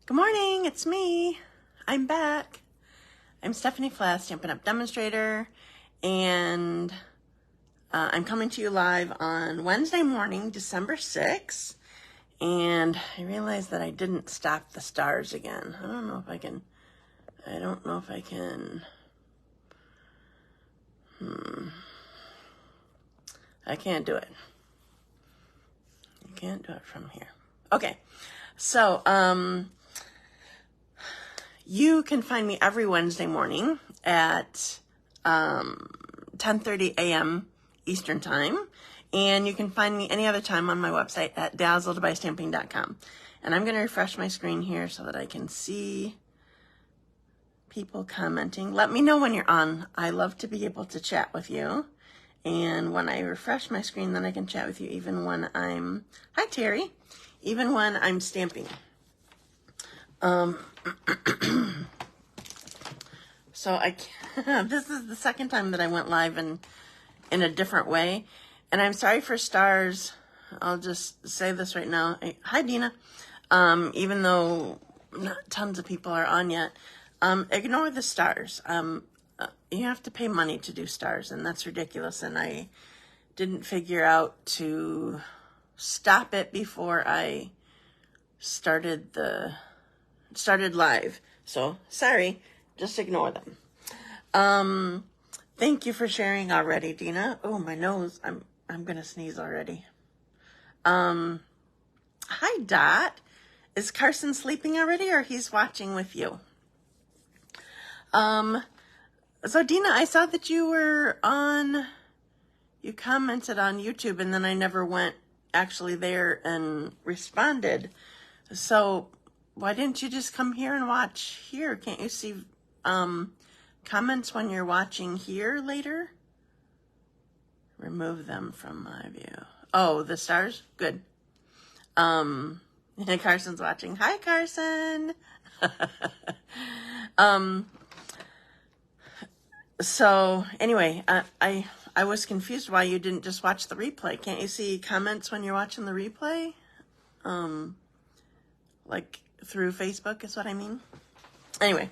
Good morning, it's me. I'm back. I'm Stephanie Flath, Stampin' Up! Demonstrator, and I'm coming to you live on Wednesday morning, December 6th, and I realized that I didn't stop the stars again. I don't know if I can, I can't do it. I can't do it from here. Okay, so, you can find me every Wednesday morning at 10:30 a.m. Eastern Time, and you can find me any other time on my website at dazzledbystamping.com. And I'm going to refresh my screen here so that I can see people commenting. Let me know when you're on. I love to be able to chat with you. And when I refresh my screen, then I can chat with you even when I'm, hi Terry, even when I'm stamping. So this is the second time that I went live in a different way. And I'm sorry for stars. I'll just say this right now. Hi, Dina. Even though not tons of people are on yet, ignore the stars. You have to pay money to do stars, and that's ridiculous. And I didn't figure out to stop it before I started live. So sorry, just ignore them. Thank you for sharing already, Dina. Oh, my nose. I'm gonna sneeze already. Hi, Dot. Is Carson sleeping already, or he's watching with you? So Dina, I saw that you were on, you commented on YouTube, and then I never went actually there and responded. So why didn't you just come here and watch here? Can't you see comments when you're watching here later? Remove them from my view. Oh, the stars? Good. And Carson's watching. Hi, Carson. So anyway, I was confused why you didn't just watch the replay. Can't you see comments when you're watching the replay? Like through Facebook is what I mean. Anyway,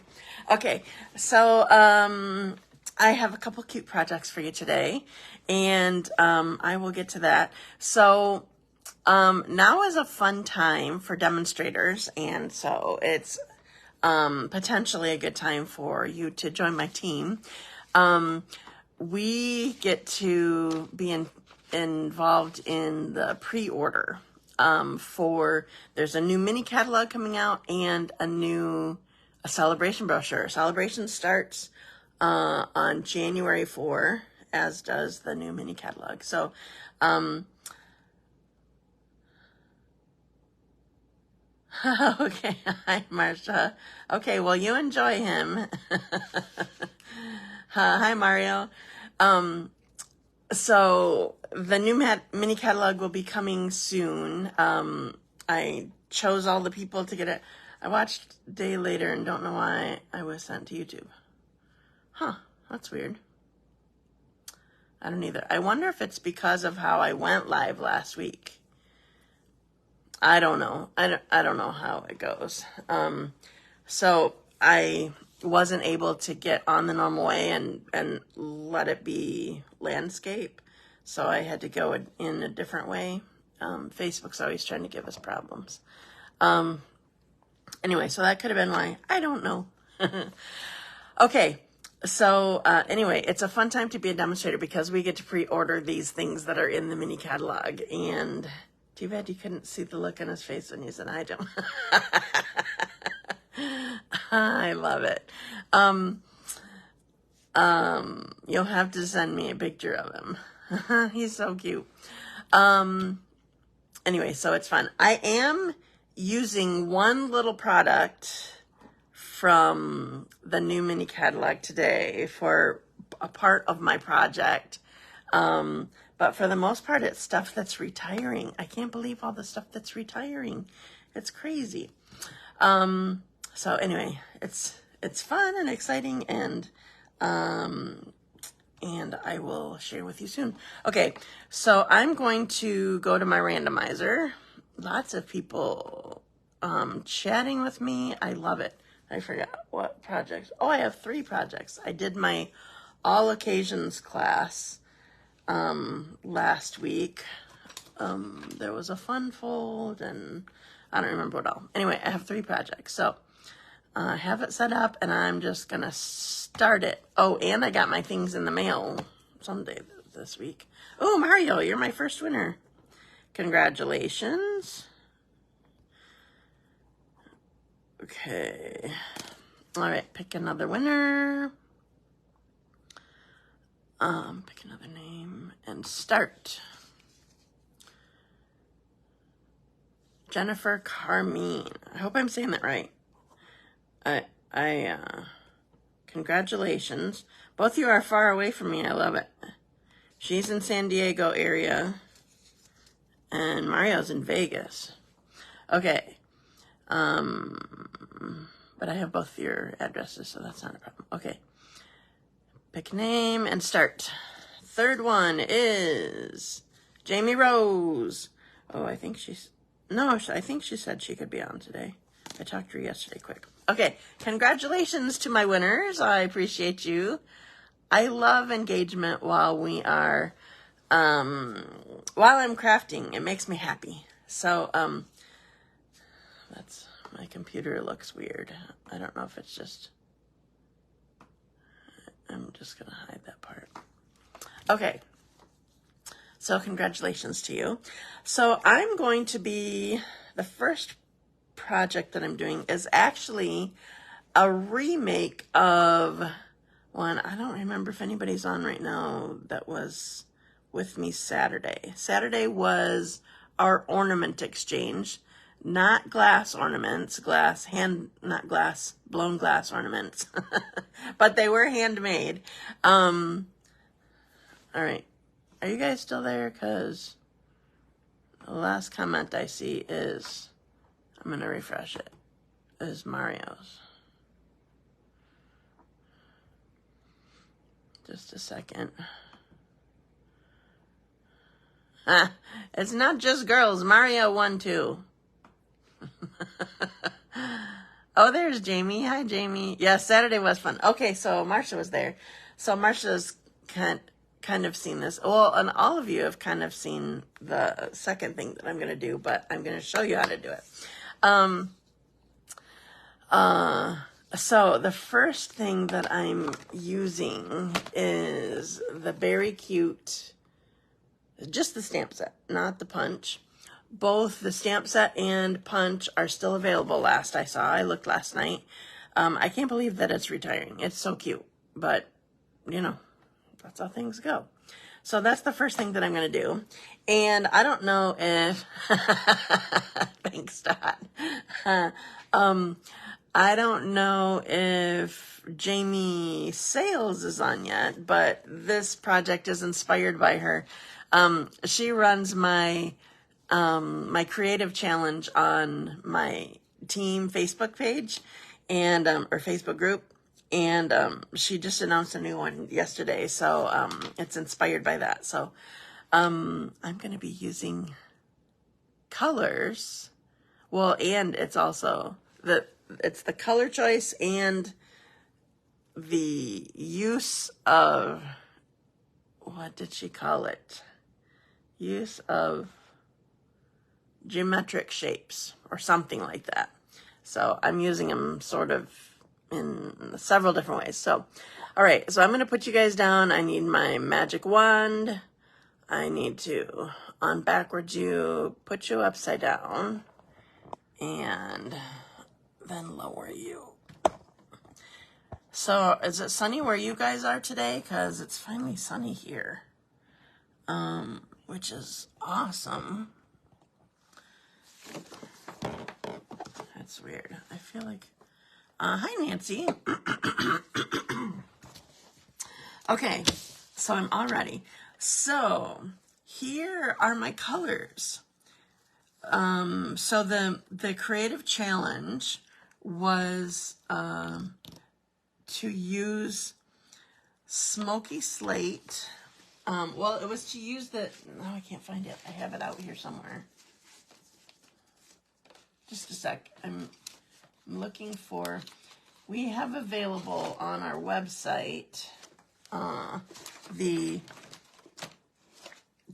okay. So I have a couple cute projects for you today, and I will get to that. So now is a fun time for demonstrators, and so it's potentially a good time for you to join my team. We get to be involved in the pre-order there's a new mini catalog coming out and a celebration brochure. Celebration starts on January 4, as does the new mini catalog. So okay, hi Marsha. Okay, well, you enjoy him. Hi Mario. So the new mini catalog will be coming soon. I chose all the people to get it. I watched a day later and don't know why I was sent to YouTube. Huh, that's weird. I don't either. I wonder if it's because of how I went live last week. I don't know. I don't know how it goes. So I wasn't able to get on the normal way and let it be landscape. So I had to go in a different way. Facebook's always trying to give us problems. Anyway, so that could have been why. I don't know. Okay. So anyway, it's a fun time to be a demonstrator because we get to pre-order these things that are in the mini catalog. And too bad you couldn't see the look on his face when he said, I don't. I love it. You'll have to send me a picture of him. He's so cute. Anyway, so it's fun. I am using one little product from the new mini catalog today for a part of my project. But for the most part, it's stuff that's retiring. I can't believe all the stuff that's retiring. It's crazy. So anyway, it's fun and exciting, and I will share with you soon. Okay, so I'm going to go to my randomizer. Lots of people chatting with me. I love it. I forgot what projects. Oh, I have 3 projects. I did my all occasions class last week. There was a fun fold, and I don't remember what all. Anyway, I have 3 projects. So I have it set up, and I'm just going to start it. Oh, and I got my things in the mail someday this week. Oh, Mario, you're my first winner. Congratulations. Okay. All right, pick another winner. Pick another name and start. Jennifer Carmean. I hope I'm saying that right. Congratulations. Both of you are far away from me. I love it. She's in San Diego area, and Mario's in Vegas. Okay. But I have both your addresses, so that's not a problem. Okay. Pick name and start. Third one is Jamie Rose. Oh, I think she's... No, I think she said she could be on today. I talked to her yesterday quick. Okay, congratulations to my winners. I appreciate you. I love engagement while we are, while I'm crafting. It makes me happy. So, that's, my computer looks weird. I don't know if it's just, I'm just going to hide that part. Okay. So congratulations to you. So I'm going to be, the first project that I'm doing is actually a remake of one. I don't remember if anybody's on right now that was with me Saturday. Saturday was our Ornament Exchange. Not glass ornaments, not glass, blown glass ornaments, but they were handmade. All right. Are you guys still there? Because the last comment I see is, I'm going to refresh it, is Mario's. Just a second. It's not just girls. Mario won too. Oh, there's Jamie. Hi, Jamie. Yeah, Saturday was fun. Okay, so Marsha was there. So Marsha's kind of seen this. Well, and all of you have kind of seen the second thing that I'm going to do, but I'm going to show you how to do it. So the first thing that I'm using is the Beary Cute, just the stamp set, not the punch. Both the stamp set and punch are still available last I saw. I looked last night. I can't believe that it's retiring. It's so cute, but you know, that's how things go. So that's the first thing that I'm going to do. And I don't know if, thanks, Dot. I don't know if Jamie Sales is on yet, but this project is inspired by her. She runs my creative challenge on my team Facebook page and, or Facebook group. And she just announced a new one yesterday, so it's inspired by that. So I'm going to be using colors. Well, and it's also it's the color choice and the use of, what did she call it? Use of geometric shapes or something like that. So I'm using them sort of in several different ways. So, all right, so I'm going to put you guys down. I need my magic wand. I need to backwards you, put you upside down, and then lower you. So, is it sunny where you guys are today? Because it's finally sunny here, which is awesome. That's weird. I feel like... hi, Nancy. Okay, so I'm all ready. So here are my colors. So the creative challenge was to use smoky slate. Well, it was to use the... No, I can't find it. I have it out here somewhere. just a sec. I'm looking for, we have available on our website the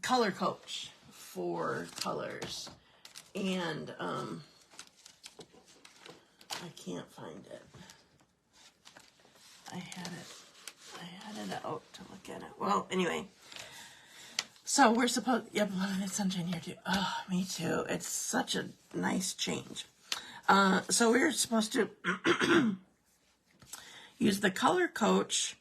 color coach for colors, and I can't find it. I had it out to look at it. Well, anyway, so we're supposed, yep, a lot of sunshine here too. Oh, me too. It's such a nice change. So we're supposed to use the color coach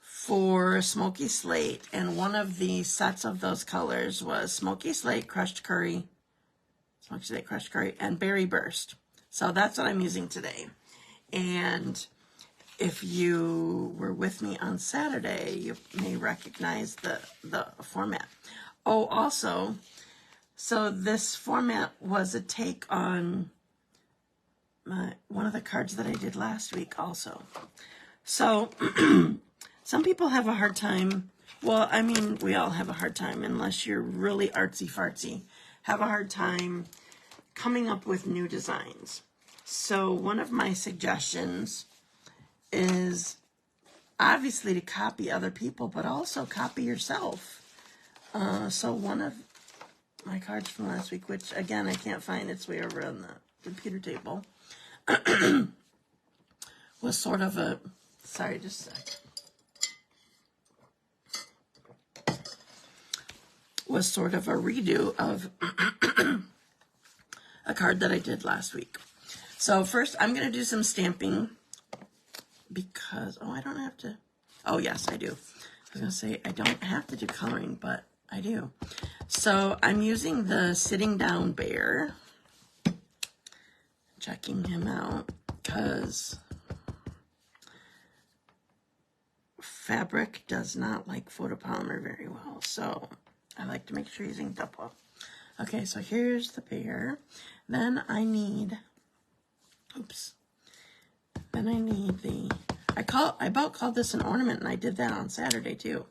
for Smoky Slate, and one of the sets of those colors was Smoky Slate, Crushed Curry, Smoky Slate, Crushed Curry, and Berry Burst. So that's what I'm using today. And if you were with me on Saturday, you may recognize the format. Oh, also, so this format was a take on one of the cards that I did last week also. So some people have a hard time, well, I mean, we all have a hard time, unless you're really artsy-fartsy, have a hard time coming up with new designs. So one of my suggestions is obviously to copy other people, but also copy yourself. So one of my cards from last week, which again, I can't find, it's way over on the computer table, was sort of a, sorry, just a sec. Was sort of a redo of a card that I did last week. So first I'm going to do some stamping because, oh, I don't have to, oh yes, I do. I was going to say I don't have to do coloring, but I do. So I'm using the Sitting Down Bear, checking him out because fabric does not like photopolymer very well. So I like to make sure he's inked up well. Okay, so here's the bear. Then I need, oops. Then I need the, I about called this an ornament, and I did that on Saturday too.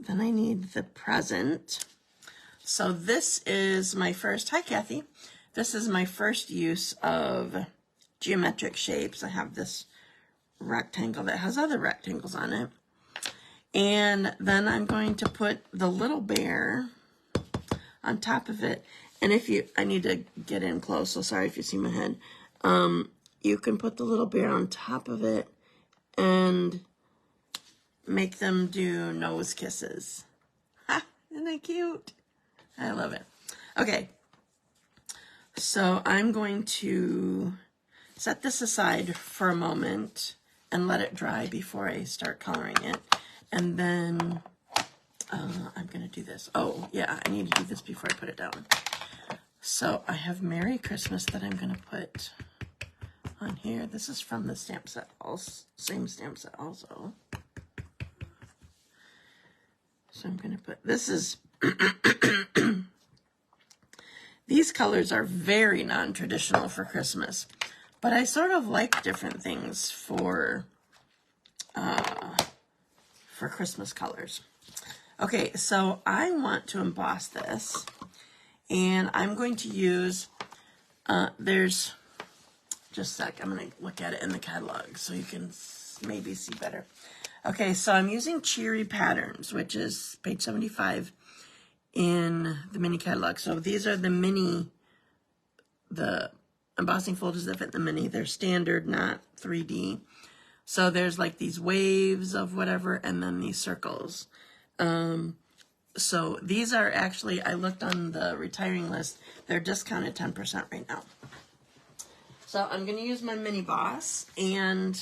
Then I need the present. So this is my first, hi Kathy. This is my first use of geometric shapes. I have this rectangle that has other rectangles on it. And then I'm going to put the little bear on top of it. And if you, I need to get in close, so sorry if you see my head. You can put the little bear on top of it and make them do nose kisses. Ha, isn't that cute? I love it. Okay, so I'm going to set this aside for a moment and let it dry before I start coloring it. And then I'm going to do this. Oh, yeah, I need to do this before I put it down. So I have Merry Christmas that I'm going to put on here. This is from the stamp set, same stamp set also. So I'm going to put, this is, these colors are very non-traditional for Christmas, but I sort of like different things for Christmas colors. Okay, so I want to emboss this, and I'm going to use, there's, just a sec, I'm going to look at it in the catalog so you can maybe see better. Okay, so I'm using Cheery Patterns, which is page 75 in the mini catalog. So these are the mini, the embossing folders that fit the mini. They're standard, not 3D. So there's like these waves of whatever, and then these circles. So these are actually, I looked on the retiring list, they're discounted 10% right now. So I'm going to use my mini boss, and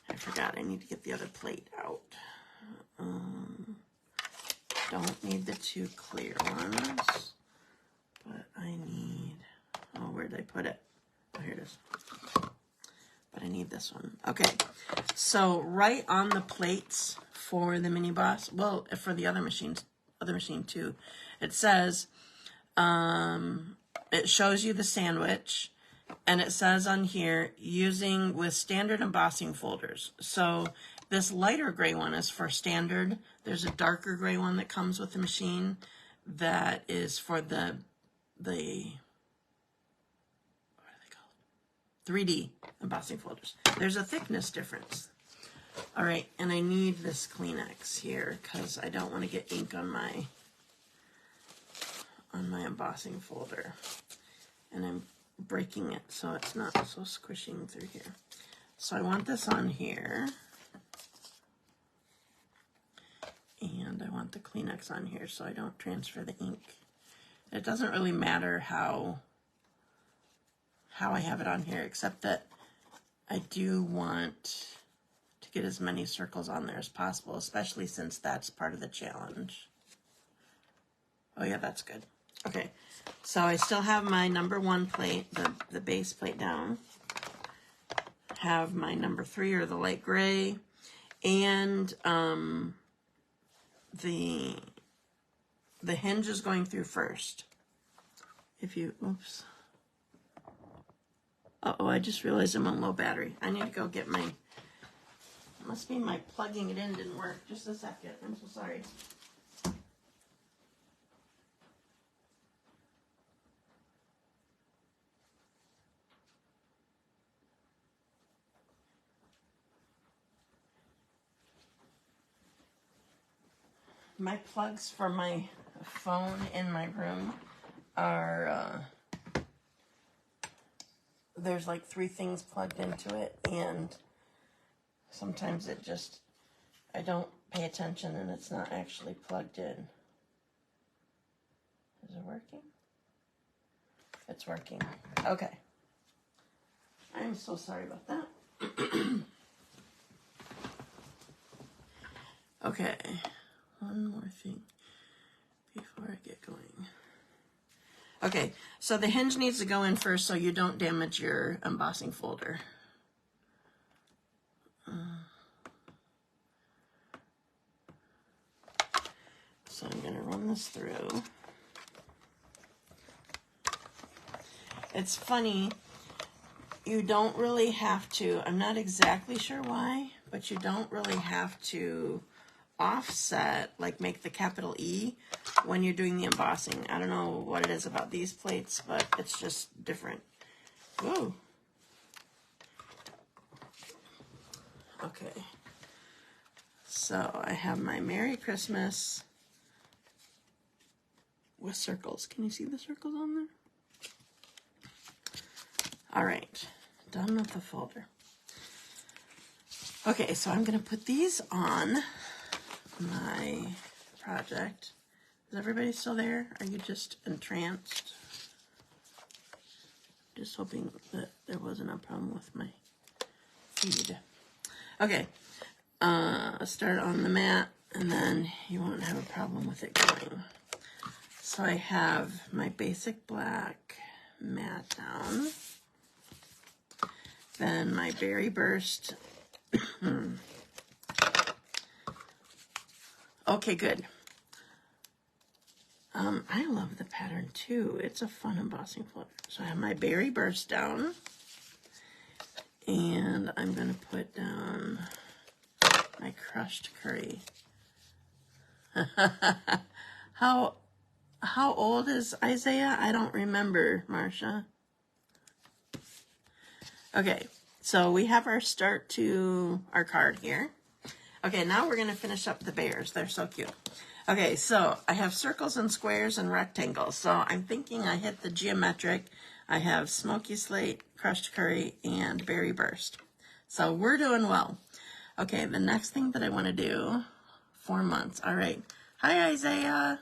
I forgot I need to get the other plate out. Don't need the two clear ones, but I need, oh, where did I put it? Oh, here it is. But I need this one. Okay, so right on the plates for the mini boss, well, for the other machine too, it says, it shows you the sandwich, and it says on here, using with standard embossing folders. So this lighter gray one is for standard. There's a darker gray one that comes with the machine that is for the what are they called? 3D embossing folders. There's a thickness difference. All right, and I need this Kleenex here because I don't want to get ink on my embossing folder. And I'm breaking it so it's not so squishing through here. So I want this on here. And I want the Kleenex on here so I don't transfer the ink. It doesn't really matter how I have it on here, except that I do want to get as many circles on there as possible, especially since that's part of the challenge. Oh yeah, that's good. Okay, so I still have my number 1 plate, the base plate down. Have my number 3 or the light gray, and the hinge is going through first. Oops. Uh-oh, I just realized I'm on low battery. I need to go get my, must be my plugging it in didn't work. Just a second, I'm so sorry. My plugs for my phone in my room are, there's like 3 things plugged into it, and sometimes it just, I don't pay attention and it's not actually plugged in. Is it working? It's working. Okay. I'm so sorry about that. Okay. One more thing before I get going. Okay, so the hinge needs to go in first so you don't damage your embossing folder. So I'm going to run this through. It's funny, you don't really have to, I'm not exactly sure why, but you don't really have to offset, like make the capital E when you're doing the embossing. I don't know what it is about these plates, but it's just different. Whoa. Okay. So I have my Merry Christmas with circles. Can you see the circles on there? All right, done with the folder. Okay, so I'm gonna put these on my project. Is everybody still there? Are you just entranced? Just hoping that there wasn't a problem with my feed. Okay, start on the mat, and then you won't have a problem with it going. So I have my basic black mat down. Then my Berry Burst. Okay, good. I love the pattern too. It's a fun embossing folder. So I have my Berry Burst down. And I'm going to put down my crushed curry. How old is Isaiah? I don't remember, Marcia. Okay, so we have our start to our card here. Okay, now we're going to finish up the bears. They're so cute. Okay, so I have circles and squares and rectangles. So I'm thinking I hit the geometric. I have Smoky Slate, Crushed Curry, and Berry Burst. So we're doing well. Okay, the next thing that I want to do, 4 months. All right. Hi, Isaiah.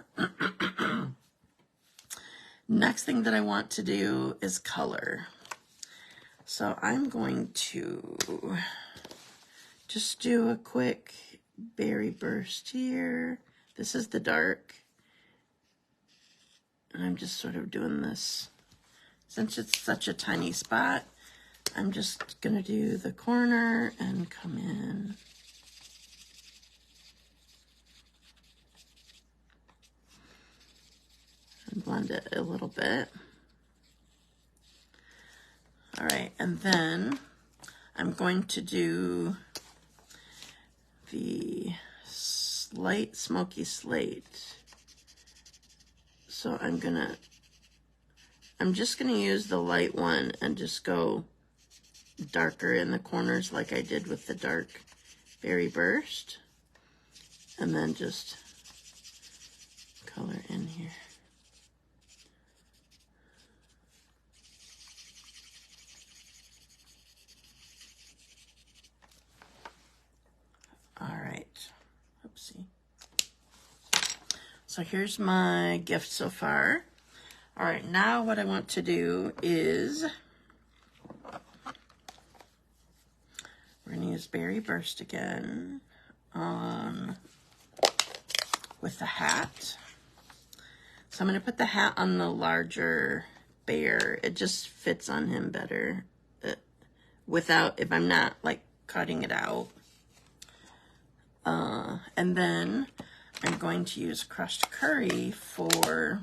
Next thing that I want to do is color. So I'm going to just do a quick Berry Burst here. This is the dark. And I'm just sort of doing this. Since it's such a tiny spot, I'm just going to do the corner and come in. And blend it a little bit. All right, and then I'm going to do the light Smoky Slate. So I'm gonna I'm just going to use the light one and just go darker in the corners like I did with the dark Berry Burst. And then just color in here. All right. Oopsie. So here's my gift so far. All right, now what I want to do is we're going to use Berry Burst again with the hat. So I'm going to put the hat on the larger bear. It just fits on him better without, if I'm not like cutting it out. And then I'm going to use crushed curry for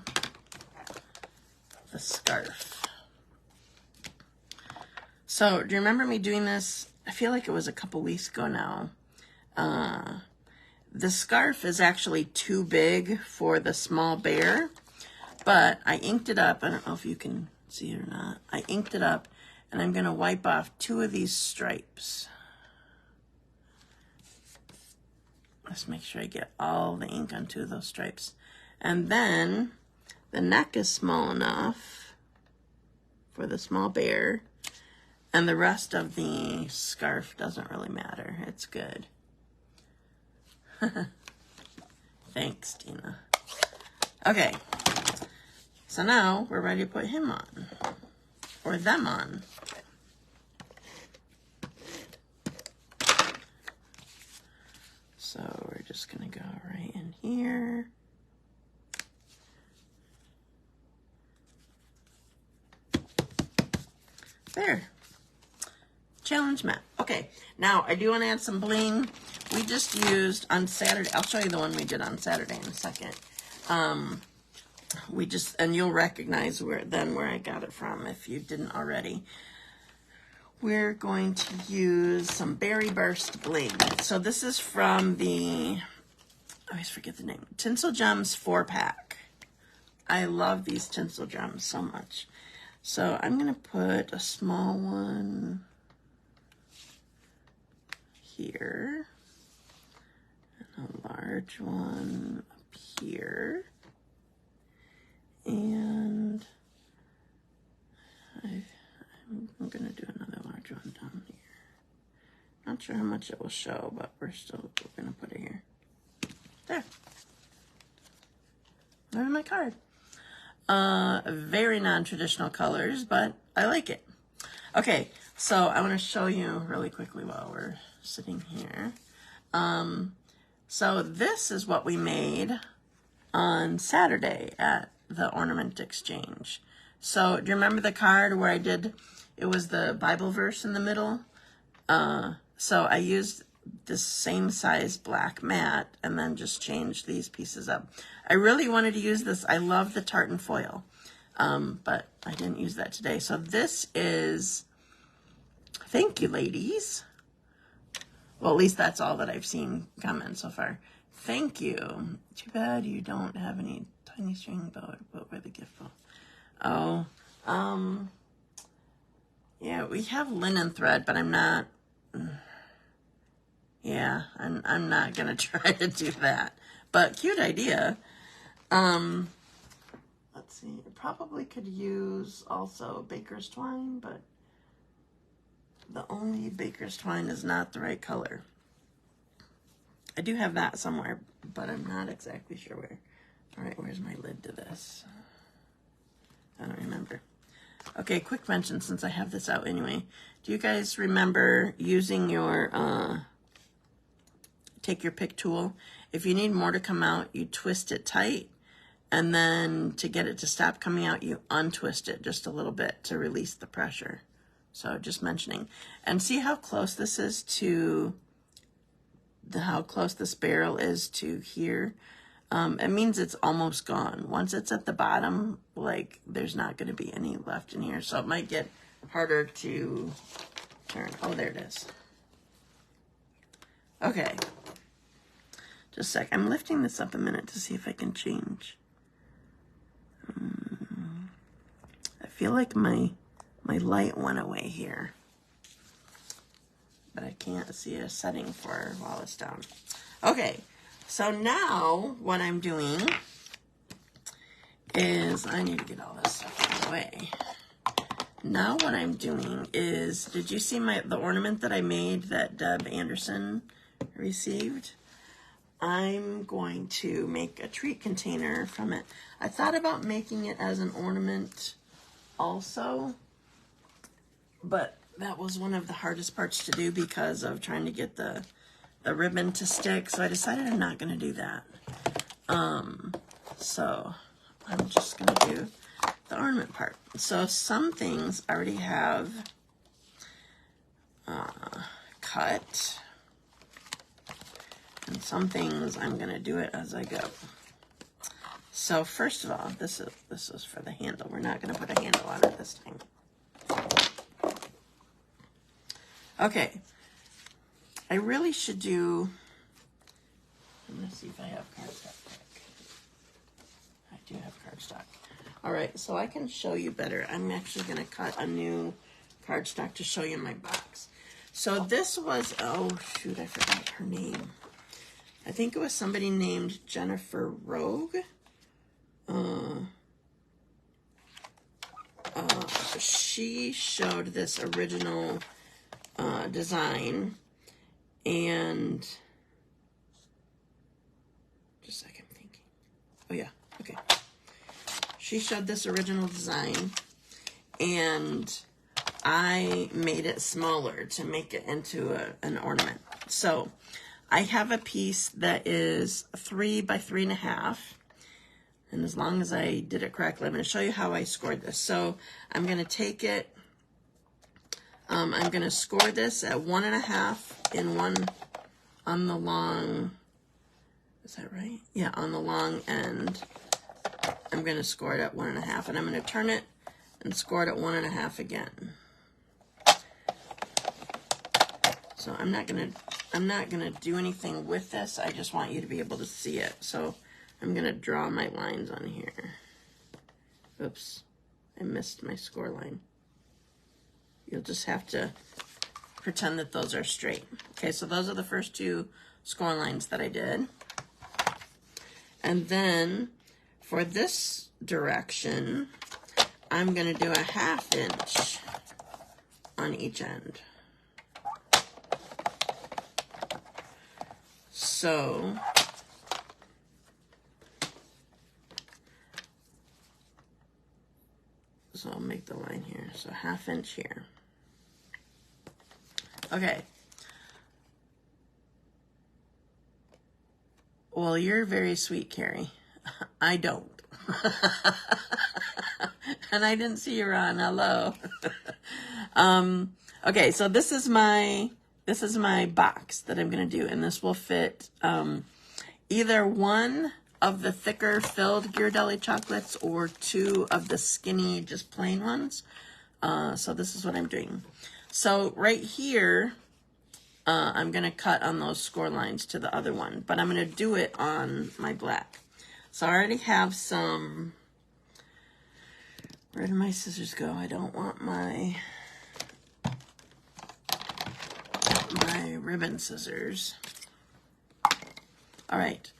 the scarf. So do you remember me doing this? I feel like it was a couple weeks ago now. The scarf is actually too big for the small bear, but I inked it up. I don't know if you can see it or not. I inked it up, and I'm going to wipe off 2 of these stripes. Let's make sure I get all the ink on 2 of those stripes. And then the neck is small enough for the small bear, and the rest of the scarf doesn't really matter. It's good. Thanks, Tina. Okay, so now we're ready to put him on, or them on. So we're just gonna go right in here. There. Challenge met. Okay, now I do want to add some bling. We just used on Saturday. I'll show you the one we did on Saturday in a second. We just, and you'll recognize where I got it from if you didn't already. We're going to use some Berry Burst bling. So this is from the, I always forget the name, Tinsel Gems 4-pack. I love these Tinsel Gems so much. So I'm going to put a small one here and a large one up here. And I'm going to do another large one down here. Not sure how much it will show, but we're going to put it here. There. There's my card. Very non-traditional colors, but I like it. Okay, so I want to show you really quickly while we're sitting here. So this is what we made on Saturday at the Ornament Exchange. So do you remember the card where I did, it was the Bible verse in the middle? So I used this same size black mat and then just changed these pieces up. I really wanted to use this. I love the tartan foil, but I didn't use that today. So this is, thank you, ladies. Well, at least that's all that I've seen comment so far. Thank you. Too bad you don't have any tiny string bow to put with the gift bow. Oh, yeah, we have linen thread, but I'm not, yeah, I'm not gonna try to do that. But cute idea. Let's see, it probably could use also baker's twine, but the only baker's twine is not the right color. I do have that somewhere, but I'm not exactly sure where. All right, where's my lid to this? I don't remember. Okay, quick mention since I have this out anyway. Do you guys remember using your take your pick tool? If you need more to come out, you twist it tight, and then to get it to stop coming out, you untwist it just a little bit to release the pressure. So just mentioning. And see how close this is to how close this barrel is to here. It means it's almost gone. Once it's at the bottom, like there's not going to be any left in here. So it might get harder to turn. Oh, there it is. Okay. Just a sec. I'm lifting this up a minute to see if I can change. I feel like my light went away here, but I can't see a setting for while it's down. Okay, so now what I'm doing is, I need to get all this stuff out of the way. Now what I'm doing is, did you see the ornament that I made that Deb Anderson received? I'm going to make a treat container from it. I thought about making it as an ornament also, but that was one of the hardest parts to do because of trying to get the ribbon to stick, so I decided I'm not going to do that. So I'm just going to do the ornament part. So some things I already have cut, and some things I'm going to do it as I go. So first of all, this is for the handle. We're not going to put a handle on it this time. Okay, I really should do, I'm going to see if I have cardstock. I do have cardstock. All right, so I can show you better. I'm actually going to cut a new cardstock to show you my box. So this was, oh shoot, I forgot her name. I think it was somebody named Jennifer Roque. She showed this original design, and just a second, I'm thinking. Oh yeah, okay. She showed this original design, and I made it smaller to make it into an ornament. So I have a piece that is 3 by 3.5. And as long as I did it correctly, I'm going to show you how I scored this. So I'm going to take it, I'm going to score this at 1.5 in one on the long, is that right? Yeah, on the long end. I'm going to score it at 1.5, and I'm going to turn it and score it at 1.5 again. So I'm not going to do anything with this. I just want you to be able to see it. So I'm going to draw my lines on here. Oops, I missed my score line. You'll just have to pretend that those are straight. Okay, so those are the first 2 score lines that I did. And then for this direction, I'm going to do a 1/2 inch on each end. So I'll make the line here. So 1/2 inch here. Okay. Well, you're very sweet, Carrie. I don't. And I didn't see you on. Hello. Okay, so this is my box that I'm going to do, and this will fit either one of the thicker filled Ghirardelli chocolates or 2 of the skinny, just plain ones. So this is what I'm doing. So right here, I'm going to cut on those score lines to the other one, but I'm going to do it on my black. So I already have some, where did my scissors go? I don't want my ribbon scissors. All right.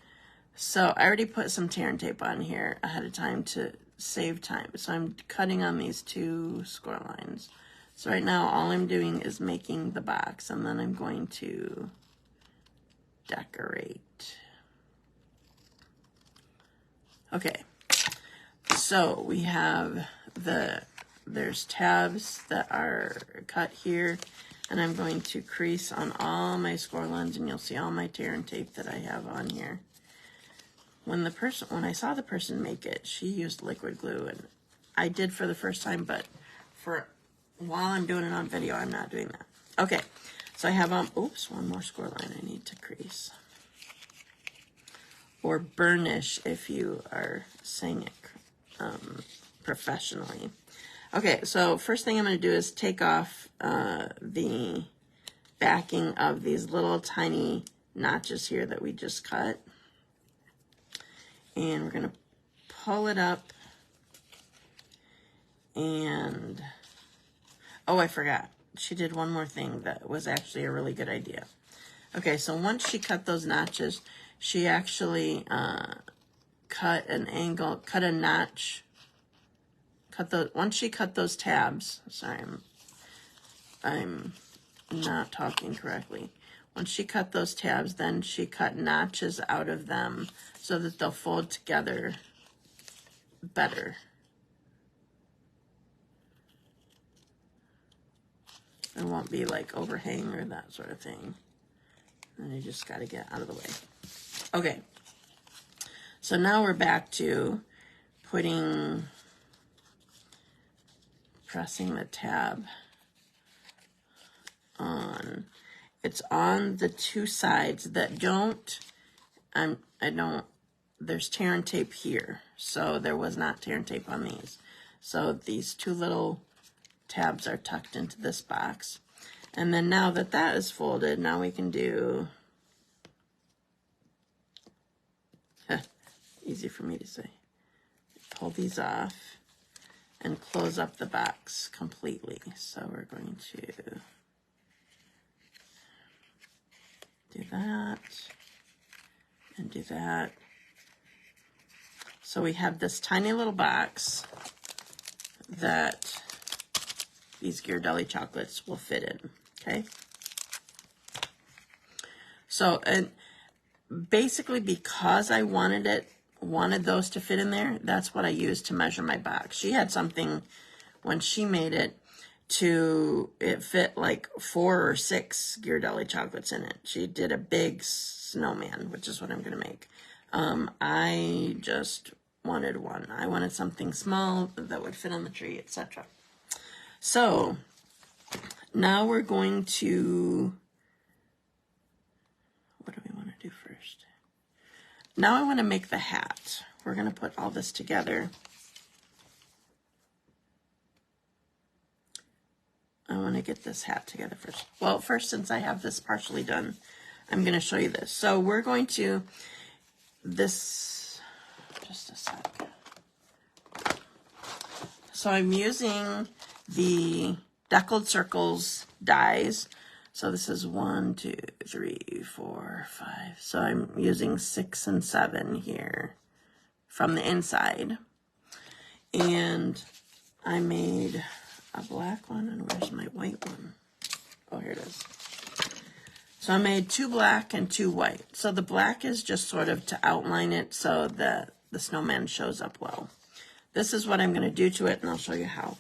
So I already put some tear and tape on here ahead of time to save time. So I'm cutting on these 2 score lines. So right now all I'm doing is making the box, and then I'm going to decorate. Okay. So we have there's tabs that are cut here, and I'm going to crease on all my score lines, and you'll see all my tear and tape that I have on here. When I saw the person make it, she used liquid glue, and I did for the first time, but while I'm doing it on video, I'm not doing that. Okay, so I have oops, one more score line I need to crease. Or burnish if you are saying it professionally. Okay, so first thing I'm going to do is take off the backing of these little tiny notches here that we just cut. And we're going to pull it up And, oh, I forgot. She did one more thing that was actually a really good idea. Okay, so once she cut those notches, she actually cut an angle, cut a notch, once she cut those tabs, sorry, I'm not talking correctly. Once she cut those tabs, then she cut notches out of them so that they'll fold together better. It won't be like overhang or that sort of thing. And you just got to get out of the way. Okay. So now we're back to pressing the tab on. It's on the two sides that there's tear and tape here. So there was not tear and tape on these. So these two little tabs are tucked into this box. And then now that that is folded, now we can do, easy for me to say, pull these off and close up the box completely. So we're going to do that and do that. So we have this tiny little box that these Ghirardelli chocolates will fit in, okay? So, and basically because I wanted those to fit in there, that's what I used to measure my box. She had something when she made it it fit like 4 or 6 Ghirardelli chocolates in it. She did a big snowman, which is what I'm gonna make. I just wanted one. I wanted something small that would fit on the tree, etc. So now we're going to, what do we want to do first? Now I want to make the hat. We're going to put all this together. I want to get this hat together first. Well, first, since I have this partially done, I'm going to show you this. So we're going to, just a sec. So I'm using the Deckled Circles dies. So this is 1, 2, 3, 4, 5. So I'm using 6 and 7 here from the inside. And I made a black one, and where's my white one? Oh, here it is. So I made 2 black and 2 white. So the black is just sort of to outline it so that the snowman shows up well. This is what I'm going to do to it, and I'll show you how.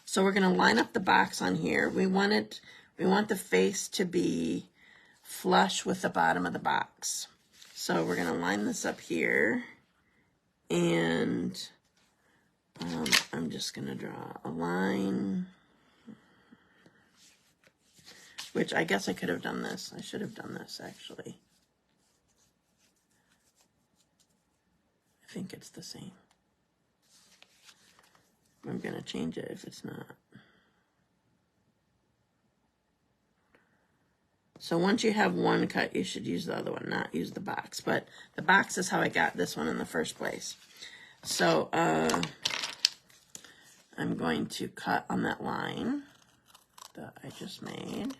So we're going to line up the box on here. We want the face to be flush with the bottom of the box. So we're going to line this up here, and I'm just going to draw a line, which I guess I could have done this. I should have done this, actually. I think it's the same. I'm going to change it if it's not. So once you have one cut, you should use the other one, not use the box. But the box is how I got this one in the first place. So I'm going to cut on that line that I just made,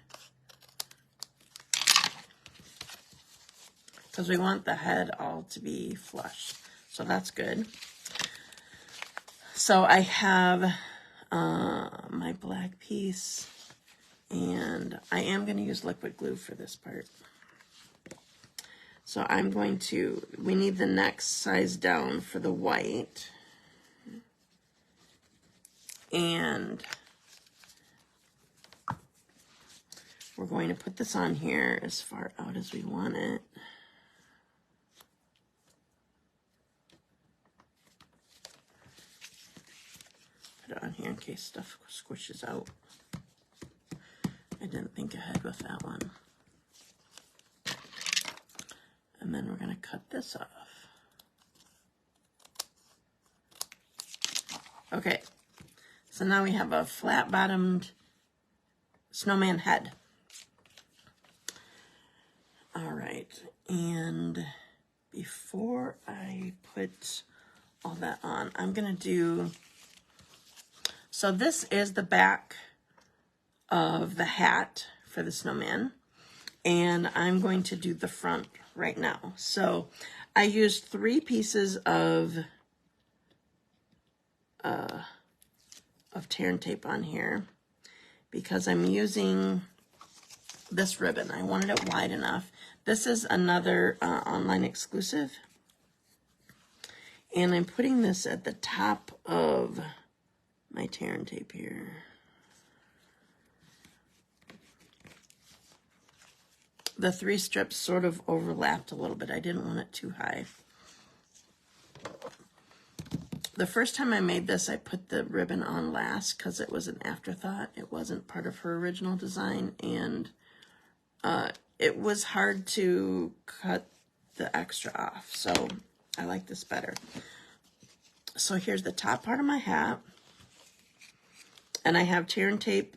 because we want the head all to be flush. So that's good. So I have my black piece, and I am going to use liquid glue for this part. So I'm going to, we need the next size down for the white. And we're going to put this on here as far out as we want it. Put it on here in case stuff squishes out. I didn't think ahead with that one. And then we're going to cut this off. Okay, so now we have a flat-bottomed snowman head. All right, and before I put all that on, I'm going to do So this is the back of the hat for the snowman, and I'm going to do the front right now. So I used 3 pieces of tear and tape on here because I'm using this ribbon. I wanted it wide enough. This is another online exclusive, and I'm putting this at the top of my tear and tape here. The 3 strips sort of overlapped a little bit. I didn't want it too high. The first time I made this, I put the ribbon on last because it was an afterthought. It wasn't part of her original design, and it was hard to cut the extra off. So I like this better. So here's the top part of my hat, and I have tear and tape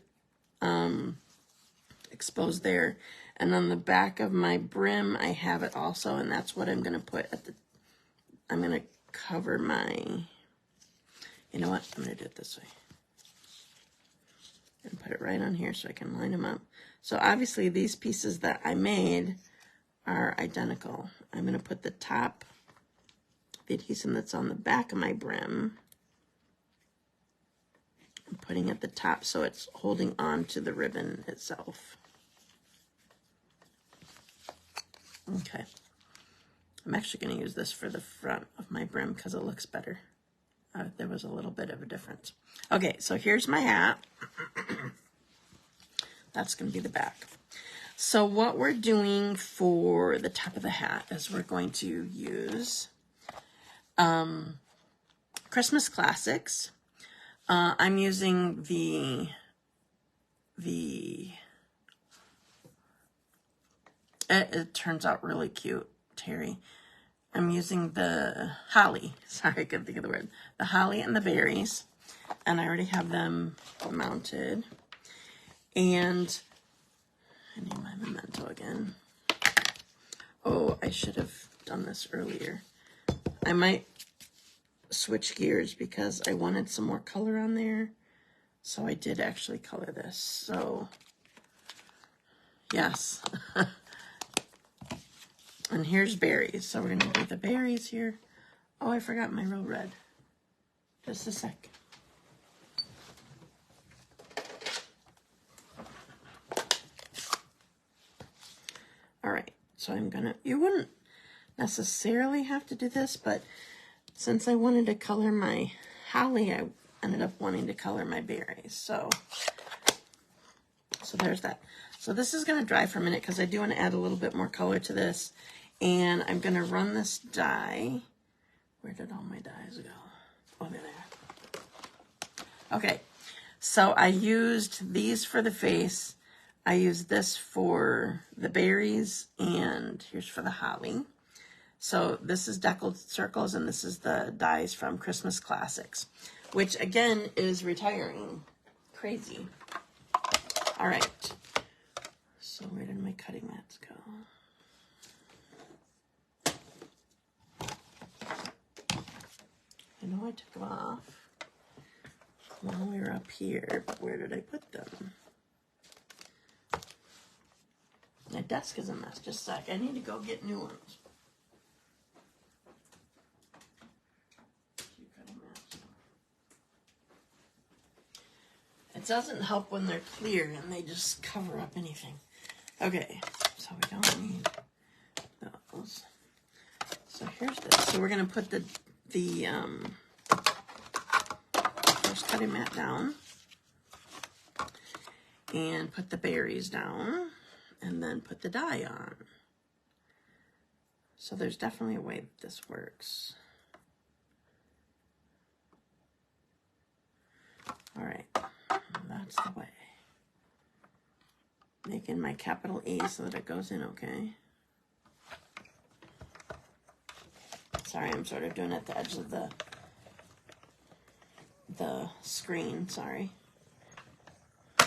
exposed there. And on the back of my brim, I have it also, and that's what I'm going to put at the, I'm going to cover my, you know what, I'm going to do it this way. And put it right on here so I can line them up. So obviously these pieces that I made are identical. I'm going to put the top, the adhesive that's on the back of my brim, I'm putting at the top so it's holding on to the ribbon itself. Okay, I'm actually going to use this for the front of my brim because it looks better. There was a little bit of a difference. Okay, so here's my hat. That's going to be the back. So what we're doing for the top of the hat is we're going to use Christmas Classics. I'm using the it turns out really cute, Terry. I'm using the holly. Sorry, I couldn't think of the word. The holly and the berries. And I already have them mounted. And I need my memento again. Oh, I should have done this earlier. I might switch gears because I wanted some more color on there. So I did actually color this. So, yes. And here's berries. So we're going to do the berries here. Oh, I forgot my real red. Just a sec. All right. So I'm going to, you wouldn't necessarily have to do this, but since I wanted to color my holly, I ended up wanting to color my berries. So there's that. So this is going to dry for a minute because I do want to add a little bit more color to this. And I'm going to run this dye. Where did all my dyes go? Oh, they're there. Okay, so I used these for the face. I used this for the berries, and here's for the holly. So this is Deckled Circles, and this is the dyes from Christmas Classics, which again is retiring. Crazy. All right. So where did my cutting mats go? I know I took them off while we were up here, but where did I put them? My desk is a mess. Just a sec. I need to go get new ones. It doesn't help when they're clear and they just cover up anything. Okay, so we don't need those. So here's this. So we're going to put the first cutting mat down and put the berries down and then put the dye on. So there's definitely a way that this works. All right, that's the way. Making my capital E so that it goes in okay. Sorry, I'm sort of doing it at the edge of the screen, sorry. All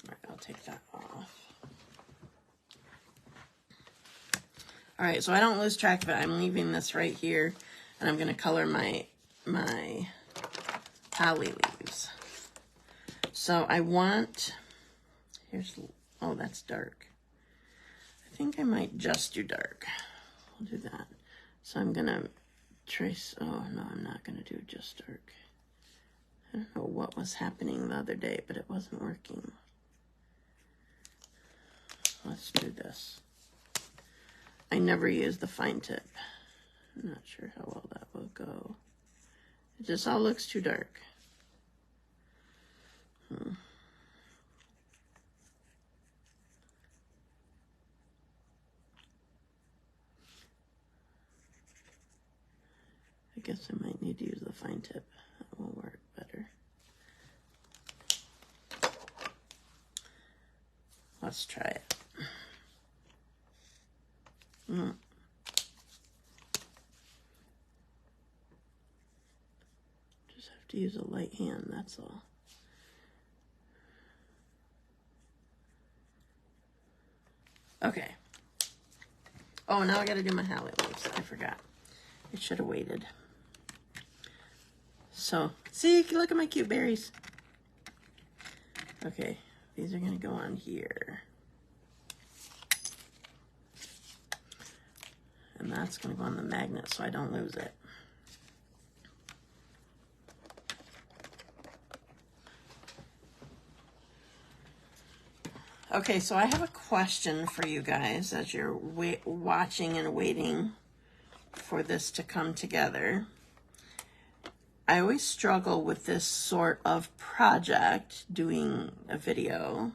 right, I'll take that off. All right, so I don't lose track of it. I'm leaving this right here, and I'm going to color my holly leaves. So I want, here's, oh, that's dark. I think I might just do dark. We'll do that. So I'm gonna trace, oh no, I'm not gonna do just dark. I don't know what was happening the other day, but it wasn't working. Let's do this. I never use the fine tip. I'm not sure how well that will go. It just all looks too dark. I guess I might need to use the fine tip. That will work better. Let's try it. Just have to use a light hand, that's all. Okay. Oh, now I gotta do my holly leaves. I forgot. I should have waited. So, see, look at my cute berries. Okay, these are gonna go on here. And that's gonna go on the magnet so I don't lose it. Okay, so I have a question for you guys as you're watching and waiting for this to come together. I always struggle with this sort of project, doing a video.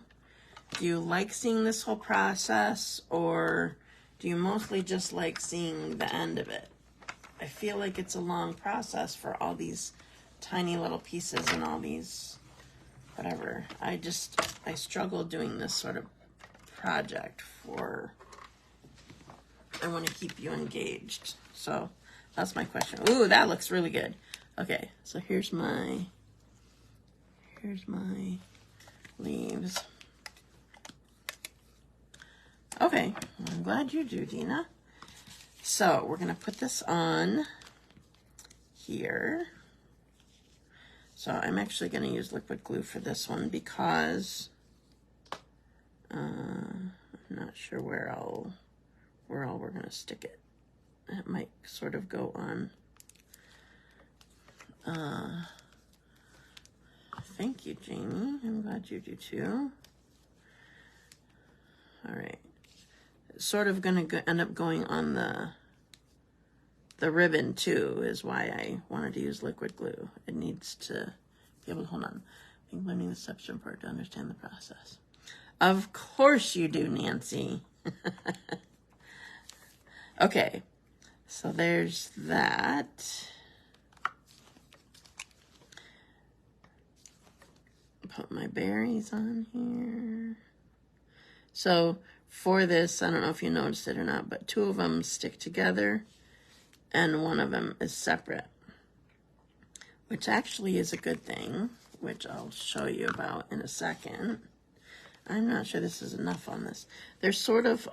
Do you like seeing this whole process, or do you mostly just like seeing the end of it? I feel like it's a long process for all these tiny little pieces and all these whatever. I struggle doing this sort of project for, I want to keep you engaged. So that's my question. Ooh, that looks really good. Okay, so here's my leaves. Okay, I'm glad you do, Dina. So we're gonna put this on here. So I'm actually going to use liquid glue for this one because I'm not sure where all we're going to stick it. It might sort of go on. Thank you, Jamie. I'm glad you do too. All right. It's sort of going to end up going on the ribbon too, is why I wanted to use liquid glue. It needs to be able to hold on. I think learning the steps are important to understand the process. Of course you do, Nancy. Okay, so there's that. Put my berries on here. So for this, I don't know if you noticed it or not, but two of them stick together and one of them is separate, which actually is a good thing, which I'll show you about in a second. I'm not sure this is enough on this. They're sort of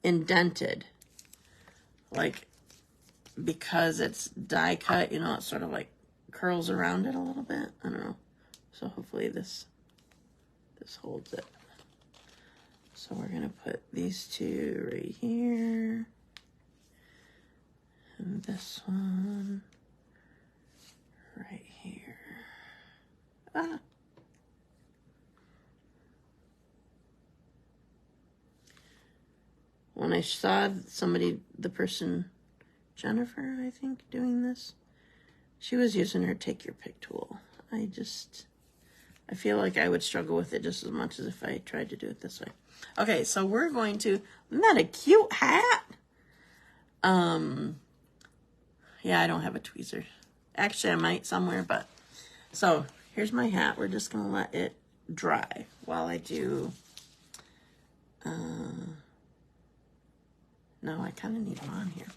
indented, like, because it's die cut, you know, it sort of like curls around it a little bit. I don't know. So hopefully this holds it. So we're gonna put these two right here, and this one right here. Ah. When I saw somebody, the person, Jennifer, I think, doing this, she was using her take your pick tool. I feel like I would struggle with it just as much as if I tried to do it this way. Okay, so we're going to, isn't that a cute hat? Yeah, I don't have a tweezer. Actually, I might somewhere, but, so here's my hat. We're just going to let it dry while I do, no, I kind of need them on here.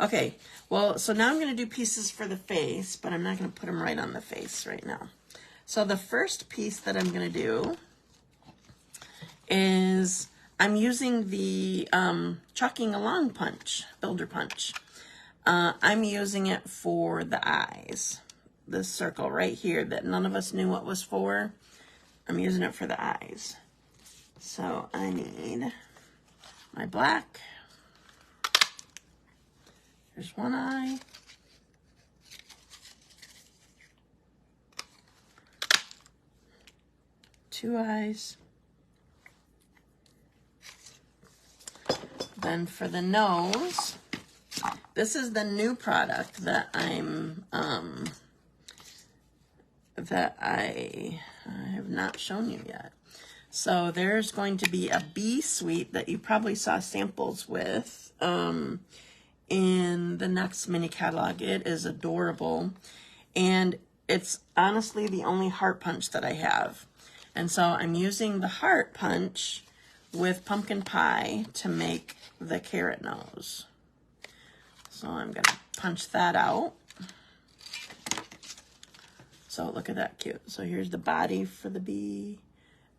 Okay, well, so now I'm going to do pieces for the face, but I'm not going to put them right on the face right now. So the first piece that I'm going to do is, I'm using the Chucking Along punch, Builder Punch. I'm using it for the eyes. This circle right here that none of us knew what was for. I'm using it for the eyes. So I need my black. There's one eye. Two eyes. Then for the nose, this is the new product that I have not shown you yet. So there's going to be a bee suite that you probably saw samples with in the next mini catalog. It is adorable, and it's honestly the only heart punch that I have. And so I'm using the heart punch with pumpkin pie to make the carrot nose. So I'm going to punch that out. So look at that, cute. So here's the body for the bee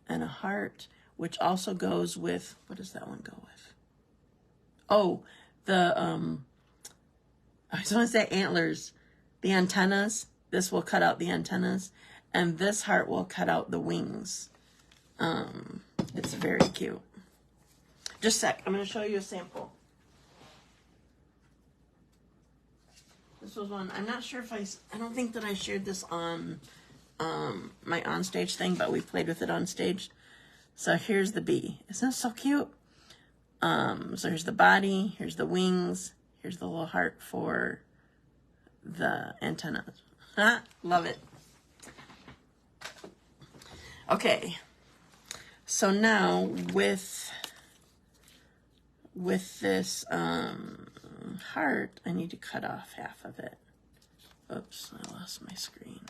and a heart, which also goes with, what does that one go with? Oh, the, I just want to say antlers, the antennas. This will cut out the antennas, and this heart will cut out the wings. It's very cute. Just a sec, I'm going to show you a sample. This was one, I'm not sure if I don't think that I shared this on my onstage thing, but we played with it on stage. So here's the bee. Isn't that so cute? So here's the body, here's the wings, here's the little heart for the antennas. Love it. Okay, so now with this heart, I need to cut off half of it. Oops, I lost my screen.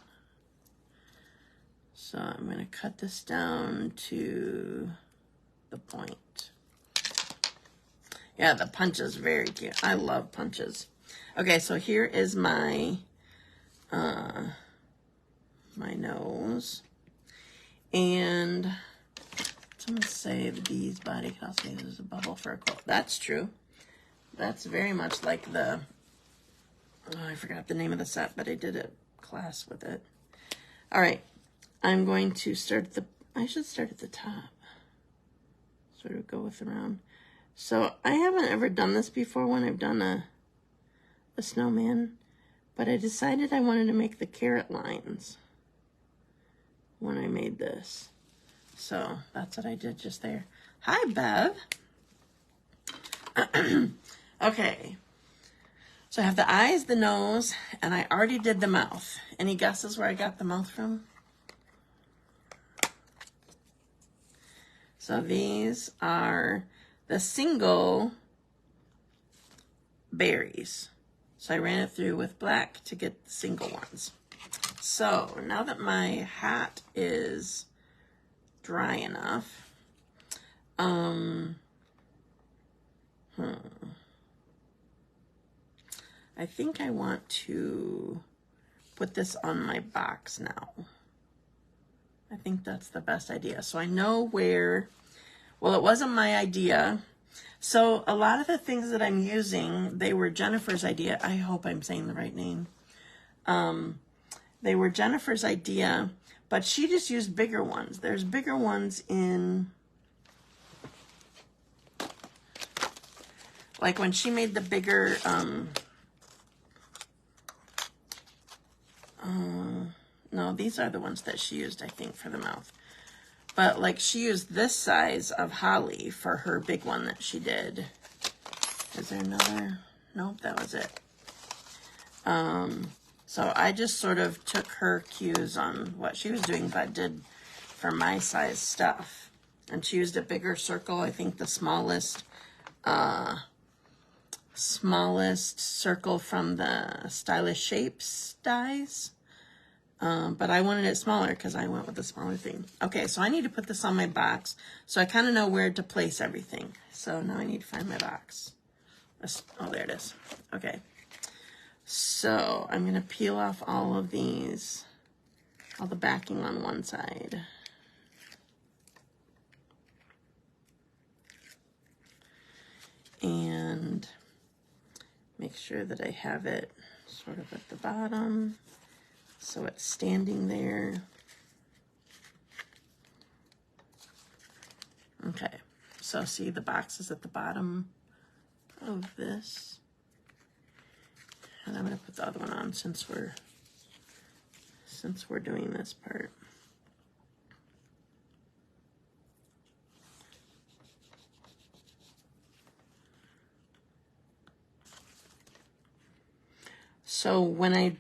So I'm going to cut this down to the point. Yeah, the punch is very cute. I love punches. Okay, so here is my my nose. And someone say the bee's body can also use as a bubble for a quilt. That's true. That's very much like the, oh, I forgot the name of the set, but I did a class with it. All right, I'm going to start I should start at the top. Sort of go with the round. So I haven't ever done this before when I've done a snowman, but I decided I wanted to make the carrot lines when I made this. So that's what I did just there. Hi, Bev. Okay, so I have the eyes, the nose, and I already did the mouth. Any guesses where I got the mouth from? So these are the single berries. So I ran it through with black to get the single ones. So now that my hat is dry enough, I think I want to put this on my box now. I think that's the best idea. So I know where, well, it wasn't my idea. So a lot of the things that I'm using, they were Jennifer's idea. I hope I'm saying the right name. They were Jennifer's idea, but she just used bigger ones. There's bigger ones in, like when she made the bigger, no, these are the ones that she used, I think, for the mouth. But like she used this size of holly for her big one that she did. Is there another? Nope, that was it. So I just sort of took her cues on what she was doing, but did for my size stuff. And she used a bigger circle, I think the smallest circle from the Stylish Shapes dies. But I wanted it smaller because I went with the smaller thing. Okay, so I need to put this on my box so I kind of know where to place everything. So now I need to find my box. Oh, there it is. Okay. So I'm going to peel off all of these, all the backing on one side. Make sure that I have it sort of at the bottom, so it's standing there. Okay, so see the boxes at the bottom of this. And I'm gonna put the other one on since we're doing this part. So when I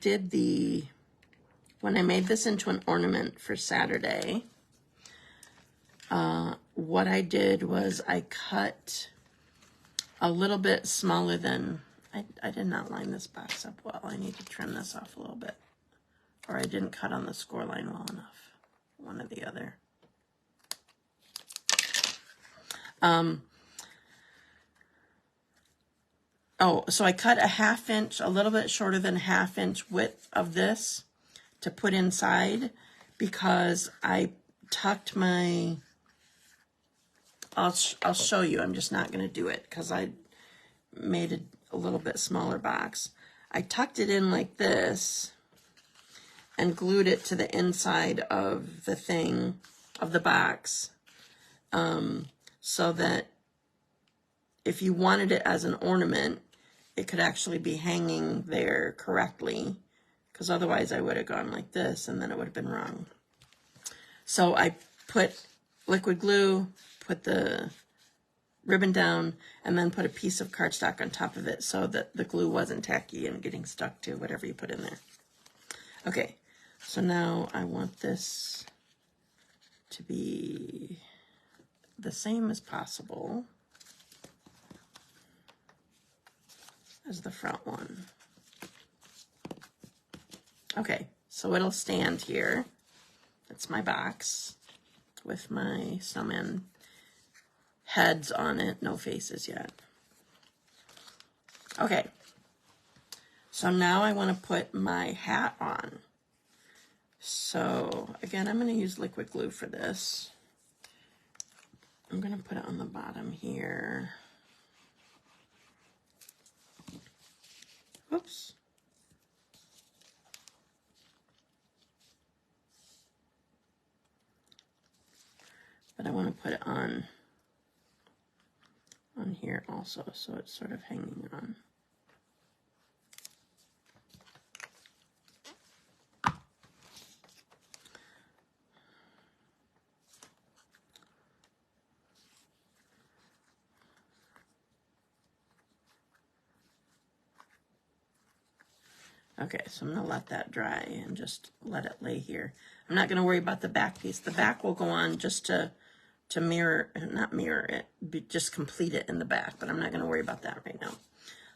made this into an ornament for Saturday, what I did was I cut a little bit smaller than, I did not line this box up well. I need to trim this off a little bit. Or I didn't cut on the score line well enough. One or the other. Oh, so I cut a 1/2 inch, a little bit shorter than 1/2 inch width of this to put inside because I tucked my, I'll show you, I'm just not going to do it because I made a little bit smaller box. I tucked it in like this and glued it to the inside of the thing, of the box, so that if you wanted it as an ornament, it could actually be hanging there correctly, because otherwise I would have gone like this and then it would have been wrong. So I put liquid glue, put the ribbon down, and then put a piece of cardstock on top of it so that the glue wasn't tacky and getting stuck to whatever you put in there. Okay, so now I want this to be the same as possible as the front one. Okay, so it'll stand here. That's my box with my snowman heads on it, no faces yet. Okay, so now I want to put my hat on. So again, I'm going to use liquid glue for this. I'm going to put it on the bottom here. Oops. But I want to put it on here also, so it's sort of hanging on. Okay, so I'm going to let that dry and just let it lay here. I'm not going to worry about the back piece. The back will go on just to mirror, not mirror it, just complete it in the back, but I'm not going to worry about that right now.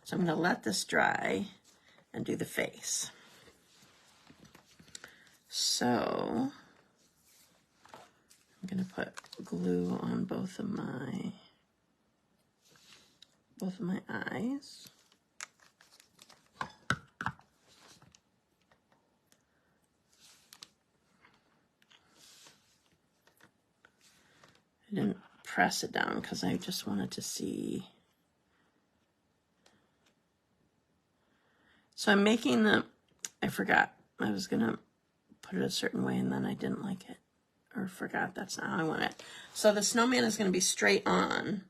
So I'm going to let this dry and do the face. So I'm going to put glue on both of my eyes. I didn't press it down because I just wanted to see. So I'm making I forgot. I was going to put it a certain way and then I didn't like it. Or forgot that's not how I want it. So the snowman is going to be straight on,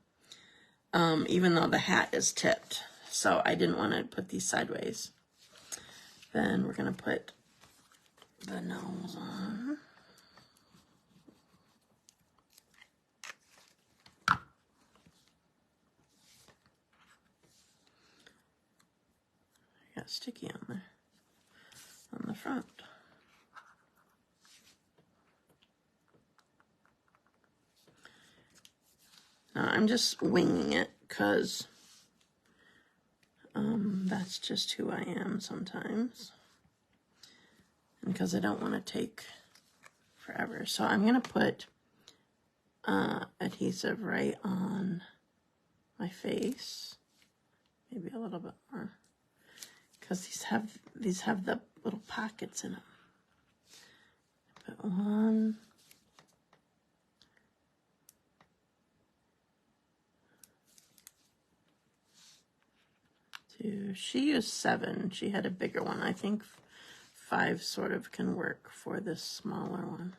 even though the hat is tipped. So I didn't want to put these sideways. Then we're going to put the nose on. Got sticky on there, on the front. Now I'm just winging it because that's just who I am sometimes. And because I don't want to take forever. So I'm going to put adhesive right on my face. Maybe a little bit more. Because these have the little pockets in them. Put 1, 2, 2. She used 7. She had a bigger one. I think 5 sort of can work for this smaller one.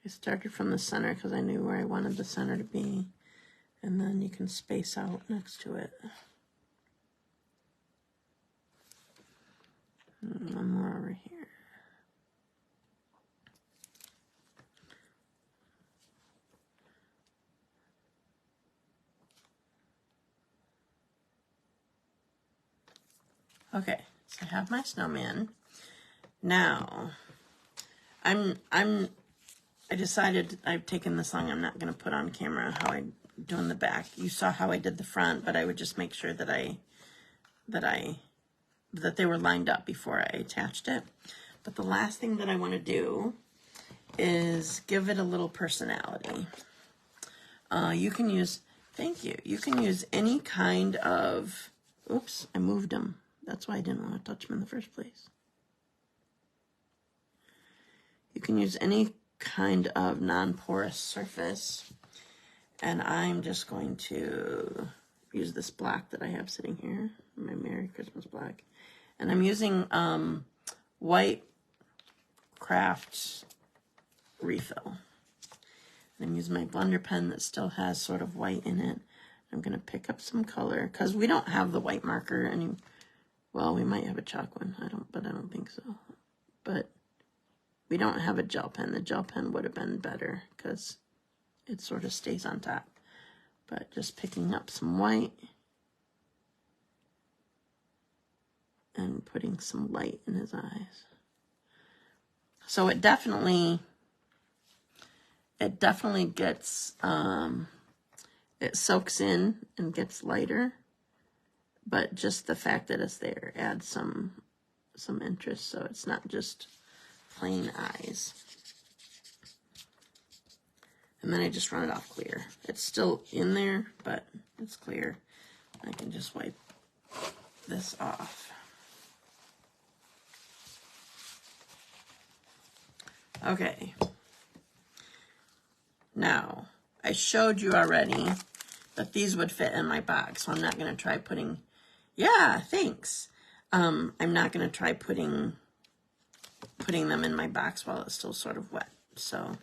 I started from the center because I knew where I wanted the center to be. And then you can space out next to it. And one more over here. Okay, so I have my snowman. Now, I decided I've taken this long. I'm not going to put on camera how I do in the back. You saw how I did the front, but I would just make sure that they were lined up before I attached it. But the last thing that I want to do is give it a little personality. You can use, thank you. You can use any kind of, oops, I moved them. That's why I didn't want to touch them in the first place. You can use any kind of non-porous surface. And I'm just going to use this black that I have sitting here, my Merry Christmas black. And I'm using white craft refill. And I'm using my blender pen that still has sort of white in it. I'm going to pick up some color because we don't have the white marker any. Well, we might have a chalk one. But I don't think so. But we don't have a gel pen. The gel pen would have been better because it sort of stays on top. But just picking up some white and putting some light in his eyes. So it definitely gets, it soaks in and gets lighter. But just the fact that it's there adds some interest, so it's not just plain eyes. And then I just run it off clear. It's still in there, but it's clear. I can just wipe this off. Okay. Now, I showed you already that these would fit in my box, so I'm not going to try putting, yeah, thanks. I'm not going to try putting them in my box while it's still sort of wet. So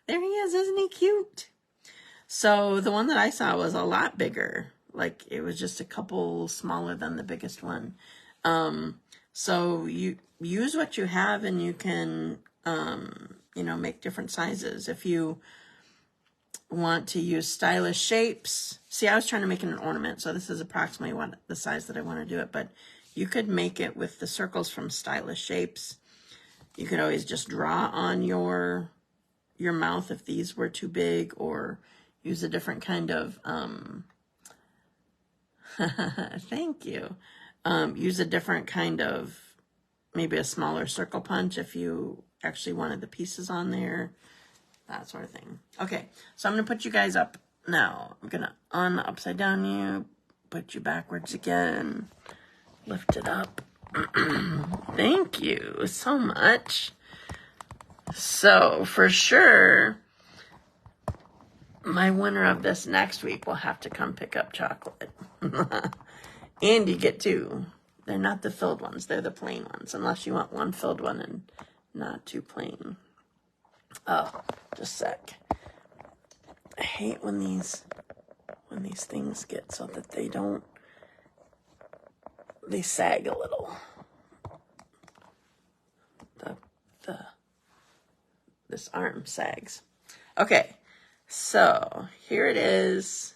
there he is, isn't he cute? So the one that I saw was a lot bigger. Like it was just a couple smaller than the biggest one. So you use what you have and you can, you know, make different sizes. If you want to use stylish shapes, see, I was trying to make it an ornament, so this is approximately what the size that I want to do it, but you could make it with the circles from Stylish Shapes. You could always just draw on your mouth if these were too big, or use a different kind of, thank you. Use a different kind of, maybe a smaller circle punch if you actually wanted the pieces on there, that sort of thing. Okay, so I'm going to put you guys up now. I'm going to upside down you, put you backwards again, lift it up. Thank you so much. So for sure, my winner of this next week will have to come pick up chocolate. And you get 2. They're not the filled ones, they're the plain ones, unless you want one filled one and not 2 plain. Oh, just a sec. I hate when these things get so that they sag a little. This arm sags. Okay, so here it is,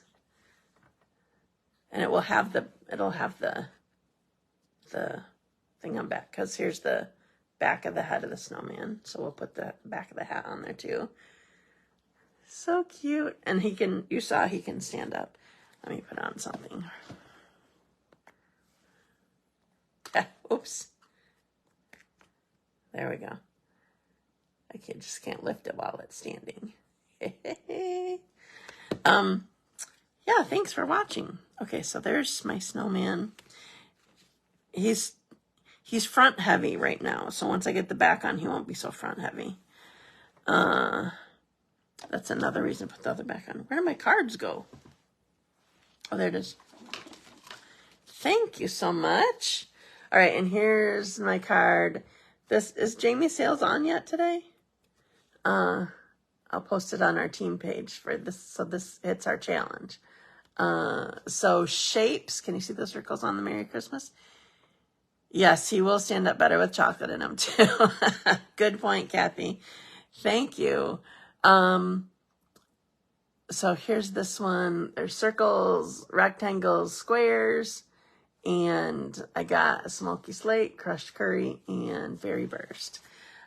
and it'll have the thing on back, because here's the back of the head of the snowman. So we'll put the back of the hat on there too. So cute, and you saw he can stand up. Let me put on something. Oops. There we go. I just can't lift it while it's standing. Yeah, thanks for watching. Okay, so there's my snowman. He's He's front heavy right now, so once I get the back on, he won't be so front heavy. That's another reason to put the other back on. Where did my cards go? Oh, there it is. Thank you so much. All right, and here's my card. This is Jamie sales on yet today? I'll post it on our team page for this, so this hits our challenge. So shapes, can you see those circles on the Merry Christmas? Yes, he will stand up better with chocolate in him too. Good point, Kathy. Thank you. So here's this one. There's circles, rectangles, squares, and I got a smoky slate, crushed curry, and fairy burst.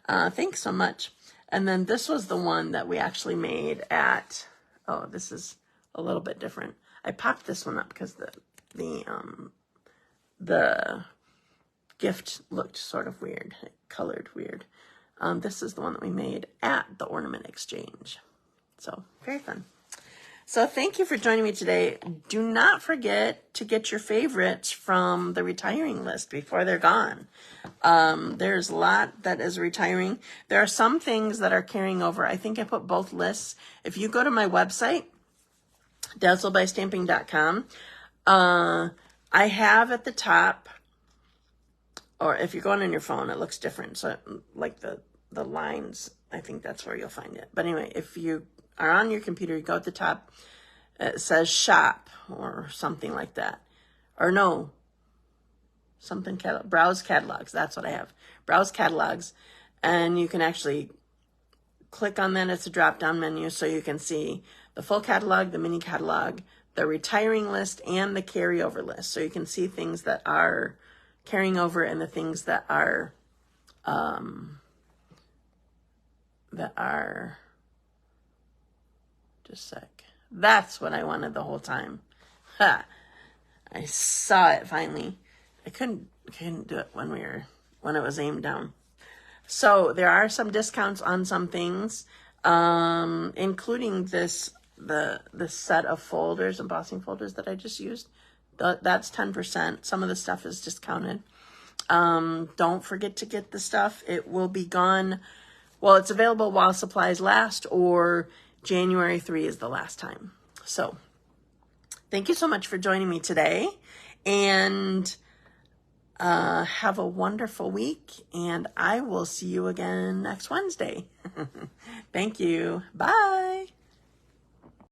Thanks so much. And then this was the one that we actually made at, oh, this is a little bit different. I popped this one up because the gift looked sort of weird, it colored weird. This is the one that we made at the Ornament Exchange. So very fun. So thank you for joining me today. Do not forget to get your favorites from the retiring list before they're gone. There's a lot that is retiring. There are some things that are carrying over. I think I put both lists. If you go to my website, dazzledbystamping.com, I have at the top, or if you're going on your phone, it looks different. So like the lines, I think that's where you'll find it. But anyway, if you are on your computer, you go at the top, it says shop or something like that. Or no, something, browse catalogs. That's what I have. Browse catalogs. And you can actually click on that. It's a drop-down menu so you can see the full catalog, the mini catalog, the retiring list, and the carryover list. So you can see things that are carrying over and the things that are just a sec. That's what I wanted the whole time. Ha! I saw it finally. I couldn't do it when it was aimed down. So there are some discounts on some things, including the set of folders, embossing folders that I just used. That's 10%. Some of the stuff is discounted. Don't forget to get the stuff. It will be gone. Well, it's available while supplies last, or January 3 is the last time. So thank you so much for joining me today, and have a wonderful week, and I will see you again next Wednesday. Thank you. Bye.